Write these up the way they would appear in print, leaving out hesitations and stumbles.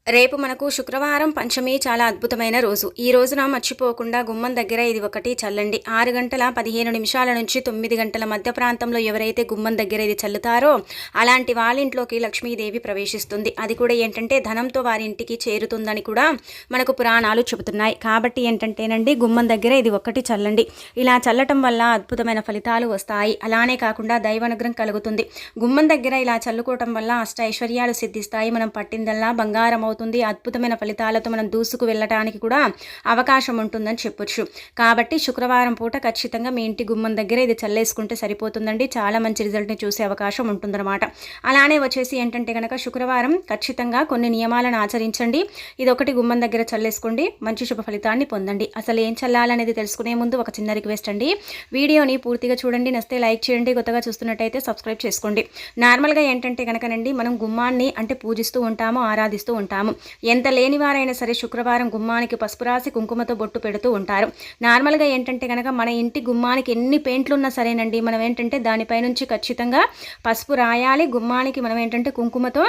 రేపు మనకు శుక్రవారం పంచమి చాలా అద్భుతమైన రోజు. ఈ రోజున మర్చిపోకుండా గుమ్మం దగ్గర ఇది ఒకటి చల్లండి. 6 గంటల 15 నిమిషాల నుంచి 9 గంటల మధ్య ప్రాంతంలో ఎవరైతే గుమ్మం దగ్గర ఇది చల్లుతారో అలాంటి వాళ్ళ ఇంట్లోకి లక్ష్మీదేవి ప్రవేశిస్తుంది. అది కూడా ఏంటంటే ధనంతో వారి ఇంటికి చేరుతుందని కూడా మనకు పురాణాలు చెబుతున్నాయి. కాబట్టి ఏంటంటేనండి గుమ్మం దగ్గర ఇది ఒకటి చల్లండి. ఇలా చల్లటం వల్ల అద్భుతమైన ఫలితాలు వస్తాయి. అలానే కాకుండా దైవానుగ్రహం కలుగుతుంది. గుమ్మం దగ్గర ఇలా చల్లుకోవటం వల్ల అష్ట ఐశ్వర్యాలు సిద్ధిస్తాయి. మనం పట్టిందల్లా బంగారం అవుతుంది. అద్భుతమైన ఫలితాలతో మనం దూసుకు వెళ్ళటానికి కూడా అవకాశం ఉంటుందని చెప్పొచ్చు. కాబట్టి శుక్రవారం పూట ఖచ్చితంగా మీ ఇంటి గుమ్మం దగ్గర ఇది చల్లేసుకుంటే సరిపోతుందండి. చాలా మంచి రిజల్ట్ని చూసే అవకాశం ఉంటుందన్నమాట. అలానే వచ్చేసి ఏంటంటే కనుక శుక్రవారం ఖచ్చితంగా కొన్ని నియమాలను ఆచరించండి. ఇది ఒకటి గుమ్మం దగ్గర చల్లేసుకోండి, మంచి శుభ ఫలితాన్ని పొందండి. అసలు ఏం చల్లాలనేది తెలుసుకునే ముందు ఒక చిన్న రిక్వెస్ట్ అండి, వీడియోని పూర్తిగా చూడండి, నచ్చితే లైక్ చేయండి, కొత్తగా చూస్తున్నట్టయితే సబ్స్క్రైబ్ చేసుకోండి. నార్మల్గా ఏంటంటే కనుకనండి మనం గుమ్మాన్ని అంటే పూజిస్తూ ఉంటాము, ఆరాధిస్తూ ఉంటాము. ఎంత లేని వారైనా సరే శుక్రవారం గుమ్మానికి పసుపు రాసి కుంకుమతో బొట్టు పెడుతూ ఉంటారు. నార్మల్గా ఏంటంటే కనుక మన ఇంటి గుమ్మానికి ఎన్ని పెయింట్లు ఉన్నా సరేనండి, మనం ఏంటంటే దానిపై నుంచి ఖచ్చితంగా పసుపు రాయాలి. గుమ్మానికి మనం ఏంటంటే కుంకుమతో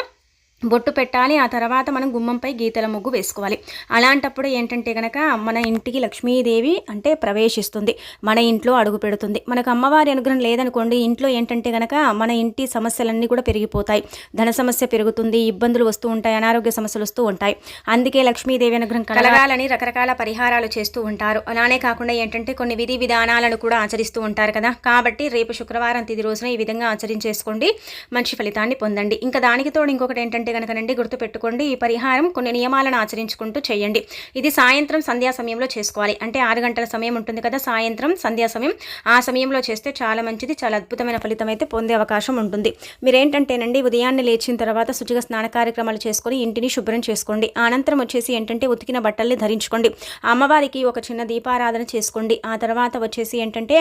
బొట్టు పెట్టాలి. ఆ తర్వాత మనం గుమ్మంపై గీతల ముగ్గు వేసుకోవాలి. అలాంటప్పుడు ఏంటంటే కనుక మన ఇంటికి లక్ష్మీదేవి అంటే ప్రవేశిస్తుంది, మన ఇంట్లో అడుగు పెడుతుంది. మనకు అమ్మవారి అనుగ్రహం లేదనుకోండి, ఇంట్లో ఏంటంటే కనుక మన ఇంటి సమస్యలన్నీ కూడా పెరిగిపోతాయి. ధన సమస్య పెరుగుతుంది, ఇబ్బందులు వస్తూ ఉంటాయి, అనారోగ్య సమస్యలు వస్తూ ఉంటాయి. అందుకే లక్ష్మీదేవి అనుగ్రహం కలగాలని రకరకాల పరిహారాలు చేస్తూ ఉంటారు. అలానే కాకుండా ఏంటంటే కొన్ని విధి విధానాలను కూడా ఆచరిస్తూ ఉంటారు కదా. కాబట్టి రేపు శుక్రవారం తిది రోజున ఈ విధంగా ఆచరించేసుకోండి, మంచి ఫలితాన్ని పొందండి. ఇంకా దానికి తోడు ఇంకొకటి ఏంటంటే కనుకనండి గుర్తుపెట్టుకోండి, ఈ పరిహారం కొన్ని నియమాలను ఆచరించుకుంటూ చేయండి. ఇది సాయంత్రం సంధ్యా సమయంలో చేసుకోవాలి. అంటే 6 గంటల సమయం ఉంటుంది కదా, సాయంత్రం సంధ్యా సమయం, ఆ సమయంలో చేస్తే చాలా మంచిది, చాలా అద్భుతమైన ఫలితం అయితే పొందే అవకాశం ఉంటుంది. మీరేంటంటేనండి ఉదయాన్నే లేచిన తర్వాత శుచిగా స్నాన కార్యక్రమాలు చేసుకొని ఇంటిని శుభ్రం చేసుకోండి. అనంతరం వచ్చేసి ఏంటంటే ఉతికిన బట్టల్ని ధరించుకోండి. అమ్మవారికి ఒక చిన్న దీపారాధన చేసుకోండి. ఆ తర్వాత వచ్చేసి ఏంటంటే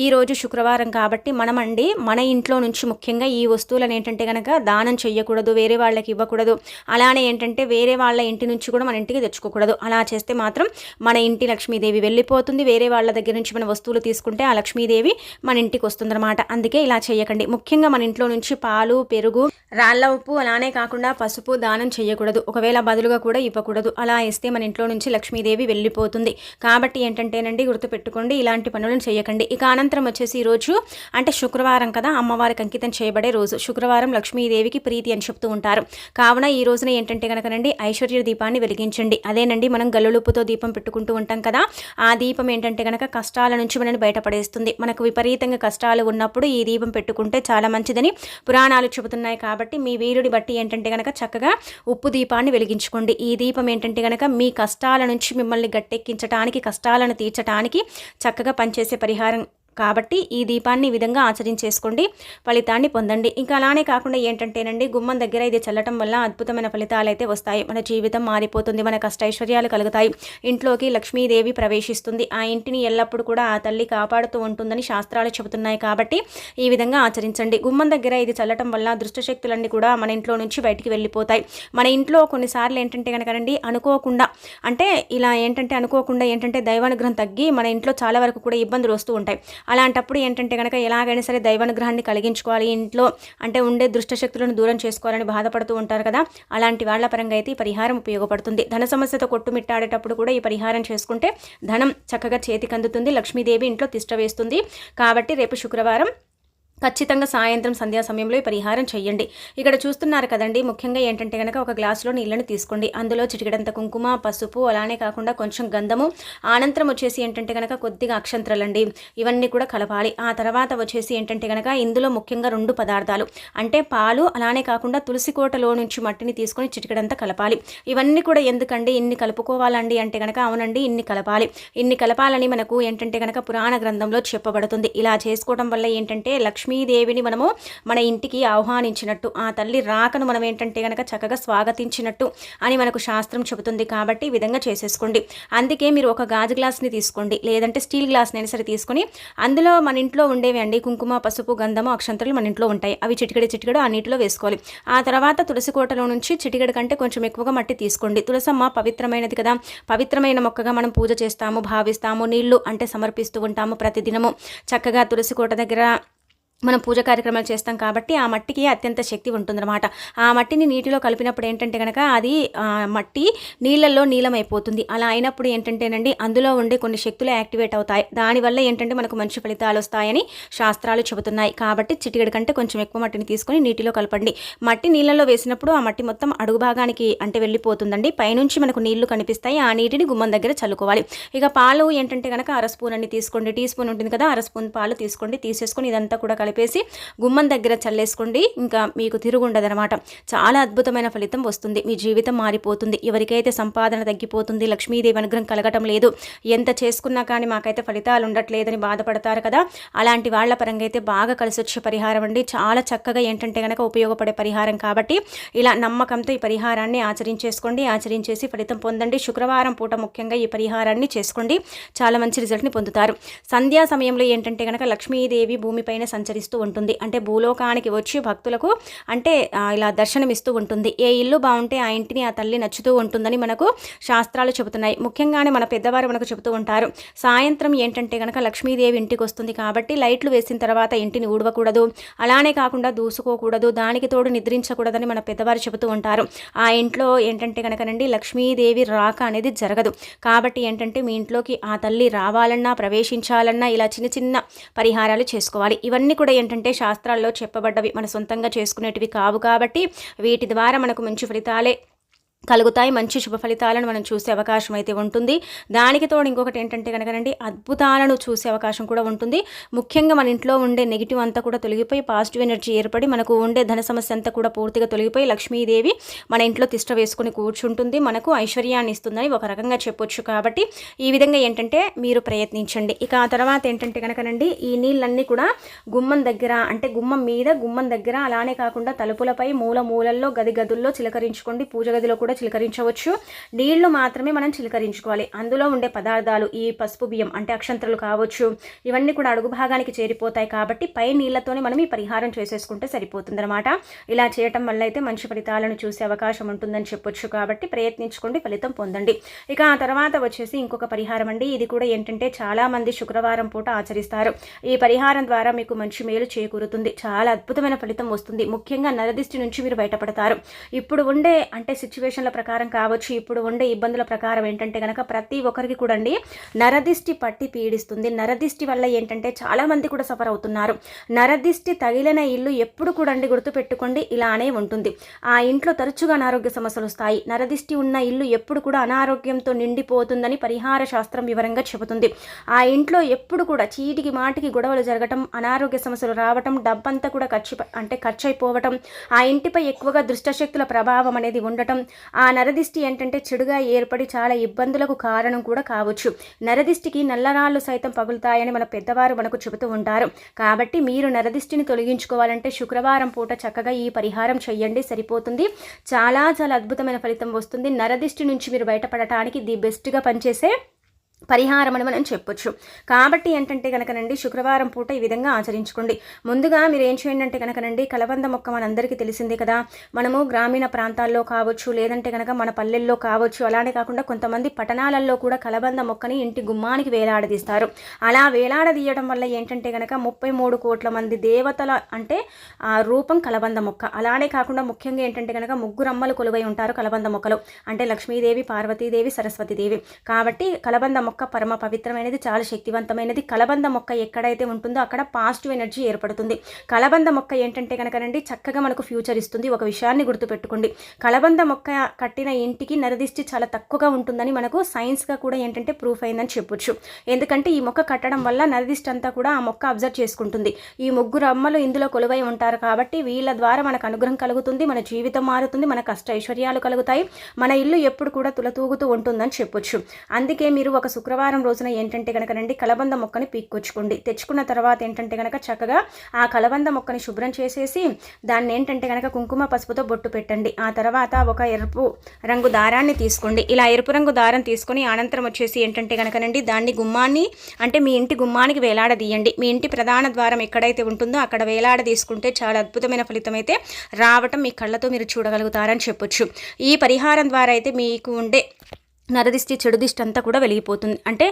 ఈరోజు శుక్రవారం కాబట్టి మనమండి మన ఇంట్లో నుంచి ముఖ్యంగా ఈ వస్తువులను ఏంటంటే కనుక దానం చెయ్యకూడదు, వేరే వాళ్ళకి ఇవ్వకూడదు. అలానే ఏంటంటే వేరే వాళ్ళ ఇంటి నుంచి కూడా మన ఇంటికి తెచ్చుకోకూడదు. అలా చేస్తే మాత్రం మన ఇంటి లక్ష్మీదేవి వెళ్ళిపోతుంది. వేరే వాళ్ళ దగ్గర నుంచి మన వస్తువులు తీసుకుంటే ఆ లక్ష్మీదేవి మన ఇంటికి వస్తుందన్నమాట. అందుకే ఇలా చేయకండి. ముఖ్యంగా మన ఇంట్లో నుంచి పాలు, పెరుగు, రాళ్ళ ఉప్పు, అలానే కాకుండా పసుపు దానం చేయకూడదు. ఒకవేళ బదులుగా కూడా ఇవ్వకూడదు. అలా ఇస్తే మన ఇంట్లో నుంచి లక్ష్మీదేవి వెళ్ళిపోతుంది. కాబట్టి ఏంటంటేనండి గుర్తుపెట్టుకోండి, ఇలాంటి పనులను చేయకండి. ఇక అనంతరం వచ్చేసి ఈరోజు అంటే శుక్రవారం కదా, అమ్మవారికి అంకితం చేయబడే రోజు. శుక్రవారం లక్ష్మీదేవికి ప్రీతి అని చెప్తూ ఉంటారు. కావున ఈ రోజున ఏంటంటే కనుకనండి ఐశ్వర్య దీపాన్ని వెలిగించండి. అదేనండి మనం గల్లులుప్పుతో దీపం పెట్టుకుంటూ ఉంటాం కదా, ఆ దీపం ఏంటంటే కనుక కష్టాల నుంచి మనని బయటపడేస్తుంది. మనకు విపరీతంగా కష్టాలు ఉన్నప్పుడు ఈ దీపం పెట్టుకుంటే చాలా మంచిదని పురాణాలు చెబుతున్నాయి. కాబట్టి మీ వీరుడి బట్టి ఏంటంటే కనుక చక్కగా ఉప్పు దీపాన్ని వెలిగించుకోండి. ఈ దీపం ఏంటంటే కనుక మీ కష్టాల నుంచి మిమ్మల్ని గట్టెక్కించడానికి, కష్టాలను తీర్చడానికి చక్కగా పనిచేసే పరిహారం కాబట్టి ఈ దీపాన్ని ఈ విధంగా ఆచరించేసుకోండి, ఫలితాన్ని పొందండి. ఇంకా అలానే కాకుండా ఏంటంటేనండి గుమ్మం దగ్గర ఇది చల్లటం వల్ల అద్భుతమైన ఫలితాలు అయితే వస్తాయి. మన జీవితం మారిపోతుంది, మన కష్టైశ్వర్యాలు కలుగుతాయి, ఇంట్లోకి లక్ష్మీదేవి ప్రవేశిస్తుంది. ఆ ఇంటిని ఎల్లప్పుడూ కూడా ఆ తల్లి కాపాడుతూ ఉంటుందని శాస్త్రాలు చెబుతున్నాయి. కాబట్టి ఈ విధంగా ఆచరించండి. గుమ్మం దగ్గర ఇది చల్లటం వల్ల దుష్టశక్తులన్నీ కూడా మన ఇంట్లో నుంచి బయటికి వెళ్ళిపోతాయి. మన ఇంట్లో కొన్నిసార్లు ఏంటంటే కనుకనండి అనుకోకుండా అంటే ఇలా ఏంటంటే అనుకోకుండా ఏంటంటే దైవానుగ్రహం తగ్గి మన ఇంట్లో చాలా వరకు కూడా ఇబ్బందులు వస్తూ ఉంటాయి. అలాంటప్పుడు ఏంటంటే కనుక ఎలాగైనా సరే దైవానుగ్రహాన్ని కలిగించుకోవాలి, ఇంట్లో అంటే ఉండే దుష్టశక్తులను దూరం చేసుకోవాలని బాధపడుతూ ఉంటారు కదా, అలాంటి వాళ్ళ పరంగా అయితే ఈ పరిహారం ఉపయోగపడుతుంది. ధన సమస్యతో కొట్టుమిట్టాడేటప్పుడు కూడా ఈ పరిహారం చేసుకుంటే ధనం చక్కగా చేతికి అందుతుంది, లక్ష్మీదేవి ఇంట్లో తిష్ట వేస్తుంది. కాబట్టి రేపు శుక్రవారం ఖచ్చితంగా సాయంత్రం సంధ్యా సమయంలో ఈ పరిహారం చేయండి. ఇక్కడ చూస్తున్నారు కదండి, ముఖ్యంగా ఏంటంటే కనుక ఒక గ్లాసులో నీళ్ళని తీసుకోండి. అందులో చిటికెడంత కుంకుమ, పసుపు, అలానే కాకుండా కొంచెం గంధము, అనంతరం వచ్చేసి ఏంటంటే కనుక కొద్దిగా అక్షంత్రాలండి, ఇవన్నీ కూడా కలపాలి. ఆ తర్వాత వచ్చేసి ఏంటంటే కనుక ఇందులో ముఖ్యంగా 2 పదార్థాలు అంటే పాలు, అలానే కాకుండా తులసి కోటలో నుంచి మట్టిని తీసుకొని చిటికెడంతా కలపాలి. ఇవన్నీ కూడా ఎందుకండి ఇన్ని కలుపుకోవాలండి అంటే కనుక అవునండి ఇన్ని కలపాలి. ఇన్ని కలపాలని మనకు ఏంటంటే కనుక పురాణ గ్రంథంలో చెప్పబడుతుంది. ఇలా చేసుకోవడం వల్ల ఏంటంటే లక్ష్మీదేవిని మనము మన ఇంటికి ఆహ్వానించినట్టు, ఆ తల్లి రాకను మనం ఏంటంటే కనుక చక్కగా స్వాగతించినట్టు అని మనకు శాస్త్రం చెబుతుంది. కాబట్టి ఈ విధంగా చేసేసుకోండి. అందుకే మీరు ఒక గాజు గ్లాస్ని తీసుకోండి, లేదంటే స్టీల్ గ్లాస్ని అయినా సరే తీసుకొని అందులో మన ఇంట్లో ఉండేవి అండి కుంకుమ, పసుపు, గంధము, అక్షంతలు మన ఇంట్లో ఉంటాయి. అవి చిటికెడు ఆ నీటిలో వేసుకోవాలి. ఆ తర్వాత తులసి కోటలో నుంచి చిటికెడు కంటే కొంచెం ఎక్కువగా మట్టి తీసుకోండి. తులసమ్మ పవిత్రమైనది కదా, పవిత్రమైన మొక్కగా మనం పూజ చేస్తాము, భావిస్తాము, నీళ్లు అంటే సమర్పిస్తూ ఉంటాము ప్రతిదినము. చక్కగా తులసి కోట దగ్గర మనం పూజ కార్యక్రమాలు చేస్తాం కాబట్టి ఆ మట్టికి అత్యంత శక్తి ఉంటుందన్నమాట. ఆ మట్టిని నీటిలో కలిపినప్పుడు ఏంటంటే కనుక అది మట్టి నీళ్ళల్లో నీలమైపోతుంది. అలా అయినప్పుడు ఏంటంటేనండి అందులో ఉండే కొన్ని శక్తులు యాక్టివేట్ అవుతాయి. దానివల్ల ఏంటంటే మనకు మంచి ఫలితాలు వస్తాయని శాస్త్రాలు చెబుతున్నాయి. కాబట్టి చిటికెడు కంటే కొంచెం ఎక్కువ మట్టిని తీసుకొని నీటిలో కలపండి. మట్టి నీళ్ళల్లో వేసినప్పుడు ఆ మట్టి మొత్తం అడుగు భాగానికి అంటే వెళ్ళిపోతుందండి. పైనుంచి మనకు నీళ్లు కనిపిస్తాయి. ఆ నీటిని గుమ్మం దగ్గర చల్లుకోవాలి. ఇక పాలు ఏంటంటే కనుక అర స్పూన్ అన్ని తీసుకోండి. టీ స్పూన్ ఉంటుంది కదా, అర స్పూన్ పాలు తీసుకోండి. తీసేసుకొని ఇదంతా కూడా కలిపేసి గుమ్మం దగ్గర చల్లేసుకోండి. ఇంకా మీకు తిరుగుండదనమాట. చాలా అద్భుతమైన ఫలితం వస్తుంది. మీ జీవితం మారిపోతుంది. ఎవరికైతే సంపాదన తగ్గిపోతుంది, లక్ష్మీదేవి అనుగ్రహం కలగటం లేదు, ఎంత చేసుకున్నా కానీ మాకైతే ఫలితాలు ఉండట్లేదని బాధపడతారు కదా, అలాంటి వాళ్ళ పరంగా అయితే బాగా కలిసి వచ్చే పరిహారం అండి. చాలా చక్కగా ఏంటంటే కనుక ఉపయోగపడే పరిహారం కాబట్టి ఇలా నమ్మకంతో ఈ పరిహారాన్ని ఆచరించేసి ఫలితం పొందండి. శుక్రవారం పూట ముఖ్యంగా ఈ పరిహారాన్ని చేసుకోండి. చాలా మంచి రిజల్ట్ని పొందుతారు. సంధ్యా సమయంలో ఏంటంటే కనుక లక్ష్మీదేవి భూమిపైన సంచరిస్తూ ఉంటుంది. అంటే భూలోకానికి వచ్చి భక్తులకు అంటే ఇలా దర్శనమిస్తూ ఉంటుంది. ఏ ఇల్లు బాగుంటే ఆ ఇంటిని ఆ తల్లి నచ్చుతూ ఉంటుందని మనకు శాస్త్రాలు చెబుతున్నాయి. ముఖ్యంగానే మన పెద్దవారు మనకు చెబుతూ ఉంటారు. సాయంత్రం ఏంటంటే కనుక లక్ష్మీదేవి ఇంటికి వస్తుంది కాబట్టి లైట్లు వేసిన తర్వాత ఇంటిని ఊడవకూడదు, అలానే కాకుండా దూసుకోకూడదు, దానికి తోడు నిద్రించకూడదని మన పెద్దవారు చెబుతూ ఉంటారు. ఆ ఇంట్లో ఏంటంటే కనుకనండి లక్ష్మీదేవి రాక అనేది జరగదు. కాబట్టి ఏంటంటే మీ ఇంట్లోకి ఆ తల్లి రావాలన్నా ప్రవేశించాలన్నా ఇలా చిన్న చిన్న పరిహారాలు చేసుకోవాలి. ఇవన్నీ కూడా ఏంటంటే శాస్త్రాల్లో చెప్పబడ్డవి, మన సొంతంగా చేసుకునేటివి కావు. కాబట్టి వీటి ద్వారా మనకు మంచి ఫలితాలే కలుగుతాయి. మంచి శుభ ఫలితాలను మనం చూసే అవకాశం అయితే ఉంటుంది. దానికి తోడు ఇంకొకటి ఏంటంటే కనుకనండి అద్భుతాలను చూసే అవకాశం కూడా ఉంటుంది. ముఖ్యంగా మన ఇంట్లో ఉండే నెగిటివ్ అంతా కూడా తొలగిపోయి పాజిటివ్ ఎనర్జీ ఏర్పడి మనకు ఉండే ధన సమస్య అంతా కూడా పూర్తిగా తొలగిపోయి లక్ష్మీదేవి మన ఇంట్లో తిష్ట వేసుకుని కూర్చుంటుంది, మనకు ఐశ్వర్యాన్ని ఇస్తుందని ఒక రకంగా చెప్పొచ్చు. కాబట్టి ఈ విధంగా ఏంటంటే మీరు ప్రయత్నించండి. ఇక ఆ తర్వాత ఏంటంటే కనుకనండి ఈ నీళ్ళన్నీ కూడా గుమ్మం దగ్గర అంటే గుమ్మం మీద గుమ్మం దగ్గర అలానే కాకుండా తలుపులపై మూలల్లో గదుల్లో చిలకరించుకోండి. పూజ గదిలో కూడా చిలకరించవచ్చు. నీళ్లు మాత్రమే మనం చిలకరించుకోవాలి. అందులో ఉండే పదార్థాలు ఈ పసుపు బియ్యం అంటే అక్షంతలు కావచ్చు, ఇవన్నీ కూడా అడుగు భాగానికి చేరిపోతాయి. కాబట్టి పై నీళ్లతోనే మనం ఈ పరిహారం చేసేసుకుంటే సరిపోతుందన్నమాట. ఇలా చేయటం వల్ల అయితే మంచి ఫలితాలను చూసే అవకాశం ఉంటుందని చెప్పొచ్చు. కాబట్టి ప్రయత్నించుకోండి, ఫలితం పొందండి. ఇక ఆ తర్వాత వచ్చేసి ఇంకొక పరిహారం అండి. ఇది కూడా ఏంటంటే చాలా మంది శుక్రవారం పూట ఆచరిస్తారు. ఈ పరిహారం ద్వారా మీకు మంచి మేలు చేకూరుతుంది. చాలా అద్భుతమైన ఫలితం వస్తుంది. ముఖ్యంగా నరదిష్టి నుంచి మీరు బయటపడతారు. ఇప్పుడు ఉండే అంటే సిచ్యువేషన్ ప్రకారం కావచ్చు, ఇప్పుడు ఉండే ఇబ్బందుల ప్రకారం ఏంటంటే కనుక ప్రతి ఒక్కరికి కూడా అండి నరదిష్టి పట్టి పీడిస్తుంది. నరదిష్టి వల్ల ఏంటంటే చాలా మంది కూడా సఫర్ అవుతున్నారు. నరదిష్టి తగిలిన ఇల్లు ఎప్పుడు కూడా అండి గుర్తుపెట్టుకోండి ఇలానే ఉంటుంది. ఆ ఇంట్లో తరచుగా అనారోగ్య సమస్యలు వస్తాయి. నరదిష్టి ఉన్న ఇల్లు ఎప్పుడు కూడా అనారోగ్యంతో నిండిపోతుందని పరిహార శాస్త్రం వివరంగా చెబుతుంది. ఆ ఇంట్లో ఎప్పుడు కూడా చీటికి మాటికి గొడవలు జరగటం, అనారోగ్య సమస్యలు రావటం, డబ్బంతా కూడా ఖర్చు అయిపోవటం, ఆ ఇంటిపై ఎక్కువగా దుష్టశక్తుల ప్రభావం అనేది ఉండటం, ఆ నరదిష్టి ఏంటంటే చెడుగా ఏర్పడి చాలా ఇబ్బందులకు కారణం కూడా కావచ్చు. నరదిష్టికి నల్లరాళ్ళు సైతం పగులుతాయని మన పెద్దవారు మనకు చెబుతూ ఉంటారు. కాబట్టి మీరు నరదిష్టిని తొలగించుకోవాలంటే శుక్రవారం పూట చక్కగా ఈ పరిహారం చెయ్యండి, సరిపోతుంది. చాలా చాలా అద్భుతమైన ఫలితం వస్తుంది. నరదిష్టి నుంచి మీరు బయటపడటానికి ది బెస్ట్గా పనిచేసే పరిహారం అని మనం చెప్పొచ్చు. కాబట్టి ఏంటంటే కనుకనండి శుక్రవారం పూట ఈ విధంగా ఆచరించుకోండి. ముందుగా మీరు ఏం చేయండి అంటే కనుకనండి కలబంద మొక్క మనందరికీ తెలిసిందే కదా. మనము గ్రామీణ ప్రాంతాల్లో కావచ్చు, లేదంటే కనుక మన పల్లెల్లో కావచ్చు, అలానే కాకుండా కొంతమంది పట్టణాలలో కూడా కలబంద మొక్కని ఇంటి గుమ్మానికి వేలాడదీస్తారు. అలా వేలాడదీయడం వల్ల ఏంటంటే కనుక 33 కోట్ల మంది దేవతల అంటే ఆ రూపం కలబంద మొక్క. అలానే కాకుండా ముఖ్యంగా ఏంటంటే కనుక ముగ్గురమ్మలు కొలువై ఉంటారు కలబంద మొక్కలు, అంటే లక్ష్మీదేవి, పార్వతీదేవి, సరస్వతీదేవి. కాబట్టి కలబంద మొక్క పరమ పవిత్రమైనది, చాలా శక్తివంతమైనది. కలబంద మొక్క ఎక్కడైతే ఉంటుందో అక్కడ పాజిటివ్ ఎనర్జీ ఏర్పడుతుంది. కలబంద మొక్క ఏంటంటే కనుకనండి చక్కగా మనకు ఫ్యూచర్ ఇస్తుంది. ఒక విషయాన్ని గుర్తుపెట్టుకోండి, కలబంద మొక్క కట్టిన ఇంటికి నరదిష్టి చాలా తక్కువగా ఉంటుందని మనకు సైన్స్గా కూడా ఏంటంటే ప్రూఫ్ అయిందని చెప్పొచ్చు. ఎందుకంటే ఈ మొక్క కట్టడం వల్ల నరదిష్టి అంతా కూడా ఆ మొక్క అబ్జర్వ్ చేసుకుంటుంది. ఈ ముగ్గురు అమ్మలు ఇందులో కొలువై ఉంటారు కాబట్టి వీళ్ళ ద్వారా మనకు అనుగ్రహం కలుగుతుంది, మన జీవితం మారుతుంది, మన కష్ట ఐశ్వర్యాలు కలుగుతాయి, మన ఇల్లు ఎప్పుడు కూడా తులతూగుతూ ఉంటుందని చెప్పొచ్చు. అందుకే మీరు ఒక శుక్రవారం రోజున ఏంటంటే కనుకనండి కలబంద మొక్కని పీక్కొచ్చుకోండి. తెచ్చుకున్న తర్వాత ఏంటంటే కనుక చక్కగా ఆ కలబంద మొక్కని శుభ్రం చేసేసి దాన్ని ఏంటంటే కనుక కుంకుమ పసుపుతో బొట్టు పెట్టండి. ఆ తర్వాత ఒక ఎరుపు రంగు దారాన్ని తీసుకోండి. ఇలా ఎరుపు రంగు దారం తీసుకొని అనంతరం వచ్చేసి ఏంటంటే కనుకనండి దాన్ని గుమ్మాన్ని అంటే మీ ఇంటి గుమ్మానికి వేలాడదీయండి. మీ ఇంటి ప్రధాన ద్వారం ఎక్కడైతే ఉంటుందో అక్కడ వేలాడ తీసుకుంటే చాలా అద్భుతమైన ఫలితం అయితే రావటం మీ కళ్ళతో మీరు చూడగలుగుతారని చెప్పొచ్చు. ఈ పరిహారం ద్వారా అయితే మీకు ఉండే నరదిష్టి చెడు దిష్టి అంతా కూడా వెలిగిపోతుంది, అంటే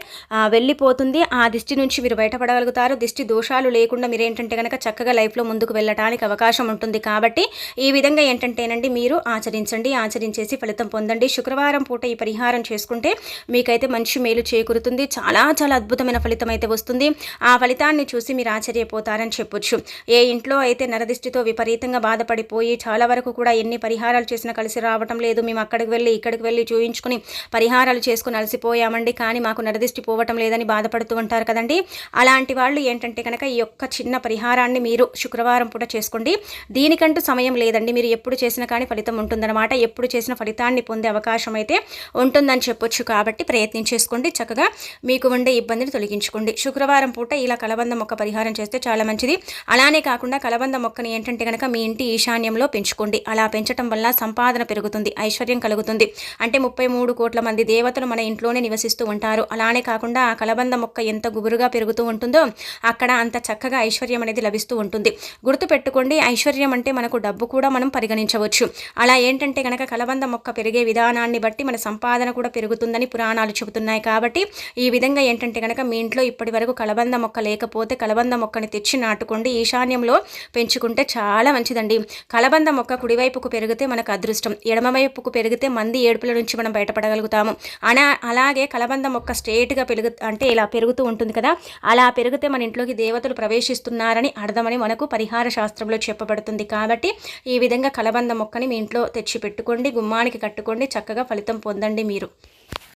వెళ్ళిపోతుంది. ఆ దిష్టి నుంచి మీరు బయటపడగలుగుతారు. దిష్టి దోషాలు లేకుండా మీరు ఏంటంటే కనుక చక్కగా లైఫ్లో ముందుకు వెళ్ళడానికి అవకాశం ఉంటుంది. కాబట్టి ఈ విధంగా ఏంటంటేనండి మీరు ఆచరించేసి ఫలితం పొందండి. శుక్రవారం పూట ఈ పరిహారం చేసుకుంటే మీకైతే మంచి మేలు చేకూరుతుంది. చాలా చాలా అద్భుతమైన ఫలితం అయితే వస్తుంది. ఆ ఫలితాన్ని చూసి మీరు ఆశ్చర్యపోతారని చెప్పొచ్చు. ఏ ఇంట్లో అయితే నరదిష్టితో విపరీతంగా బాధపడిపోయి చాలా వరకు కూడా ఎన్ని పరిహారాలు చేసినా కలిసి రావటం లేదు, మేము అక్కడికి వెళ్ళి ఇక్కడికి వెళ్ళి చూయించుకుని పరిహారాలు చేసుకుని అలసిపోయామండి, కానీ మాకు నరదిష్టి పోవటం లేదని బాధపడుతూ ఉంటారు కదండి. అలాంటి వాళ్ళు ఏంటంటే కనుక ఈ యొక్క చిన్న పరిహారాన్ని మీరు శుక్రవారం పూట చేసుకోండి. దీనికంటూ సమయం లేదండి, మీరు ఎప్పుడు చేసినా కానీ ఫలితం ఉంటుందన్నమాట. ఎప్పుడు చేసిన ఫలితాన్ని పొందే అవకాశం అయితే ఉంటుందని చెప్పొచ్చు. కాబట్టి ప్రయత్నించేసుకోండి, చక్కగా మీకు ఉండే ఇబ్బందిని తొలగించుకోండి. శుక్రవారం పూట ఇలా కలబంద మొక్క పరిహారం చేస్తే చాలా మంచిది. అలానే కాకుండా కలబంద మొక్కని ఏంటంటే కనుక మీ ఇంటి ఈశాన్యంలో పెంచుకోండి. అలా పెంచడం వల్ల సంపాదన పెరుగుతుంది, ఐశ్వర్యం కలుగుతుంది. అంటే 33 కోట్ల మంది దేవతలు మన ఇంట్లోనే నివసిస్తూ ఉంటారు. అలానే కాకుండా ఆ కలబంద మొక్క ఎంత గుబురుగా పెరుగుతూ ఉంటుందో అక్కడ అంత చక్కగా ఐశ్వర్యం అనేది లభిస్తూ ఉంటుంది. గుర్తుపెట్టుకోండి, ఐశ్వర్యం అంటే మనకు డబ్బు కూడా మనం పరిగణించవచ్చు. అలా ఏంటంటే కనుక కలబంద మొక్క పెరిగే విధానాన్ని బట్టి మన సంపాదన కూడా పెరుగుతుందని పురాణాలు చెబుతున్నాయి. కాబట్టి ఈ విధంగా ఏంటంటే కనుక మీ ఇంట్లో ఇప్పటి వరకు కలబంద మొక్క లేకపోతే కలబంద మొక్కని తెచ్చి నాటుకోండి. ఈశాన్యంలో పెంచుకుంటే చాలా మంచిదండి. కలబంద మొక్క కుడివైపుకు పెరిగితే మనకు అదృష్టం, ఎడమవైపుకు పెరిగితే మంది ఏడుపుల నుంచి మనం బయటపడగలుగుతాము. అలాగే కలబంద మొక్క స్ట్రేట్గా అంటే ఇలా పెరుగుతూ ఉంటుంది కదా, అలా పెరిగితే మన ఇంట్లోకి దేవతలు ప్రవేశిస్తున్నారని అర్థమని మనకు పరిహార శాస్త్రంలో చెప్పబడుతుంది. కాబట్టి ఈ విధంగా కలబంద మొక్కని మీ ఇంట్లో తెచ్చి పెట్టుకోండి, గుమ్మానికి కట్టుకోండి, చక్కగా ఫలితం పొందండి మీరు.